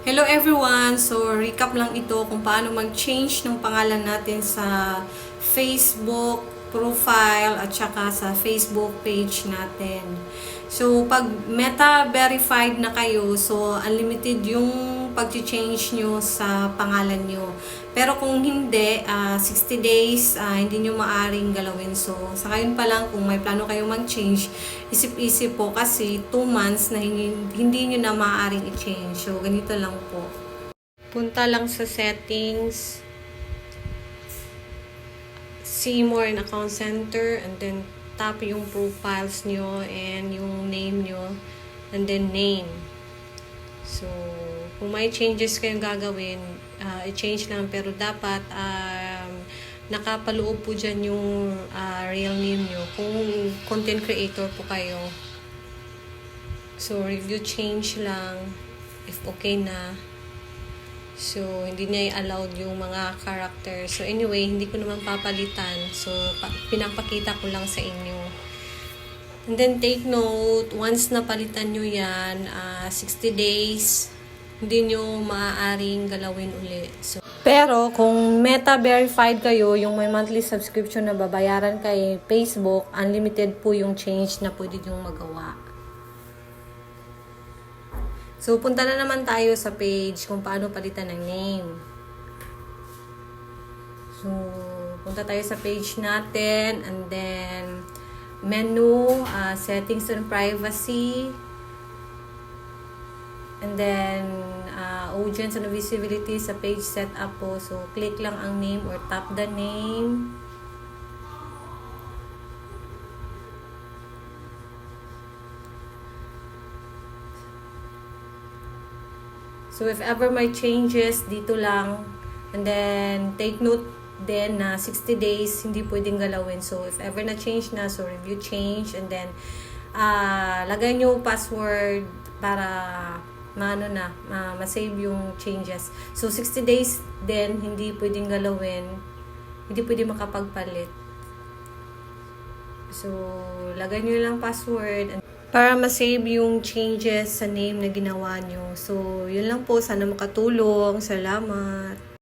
Hello everyone! So, recap lang ito kung paano mag-change ng pangalan natin sa Facebook profile at saka sa Facebook page natin. So, pag meta-verified na kayo, so unlimited yung pag-change nyo sa pangalan nyo. Pero kung hindi, 60 days, hindi nyo maaring galawin. So, sa ngayon pa lang, kung may plano kayong mag-change, isip-isip po kasi 2 months na hindi nyo na maaaring i-change. So, ganito lang po. Punta lang sa settings, see more in account center, and then tap yung profiles nyo and yung name nyo, and then name. So, kung may changes kayong gagawin, i-change lang, pero dapat nakapaloob po dyan yung real name nyo kung content creator po kayo. So, review change lang if okay na. So, hindi niya i-allowed yung mga characters. So, anyway, hindi ko naman papalitan. So, pinapakita ko lang sa inyo. And then, take note, once napalitan nyo yan, 60 days, hindi nyo maaaring galawin uli. So, pero, kung meta-verified kayo, yung may monthly subscription na babayaran kay Facebook, unlimited po yung change na pwede nyo magawa. So, punta na naman tayo sa page kung paano palitan ng name. So, punta tayo sa page natin and then menu, settings and privacy, and then audience and visibility sa page setup po. So, click lang ang name or tap the name. So, if ever may changes, dito lang. And then, take note din na 60 days, hindi pwedeng galawin. So, if ever na-change na, so review change. And then, lagay nyo password para ma-save yung changes. So, 60 days din, hindi pwedeng galawin. Hindi pwedeng makapagpalit. So, lagay nyo lang password. Para ma-save yung changes sa name na ginawa nyo. So, yun lang po. Sana makatulong. Salamat.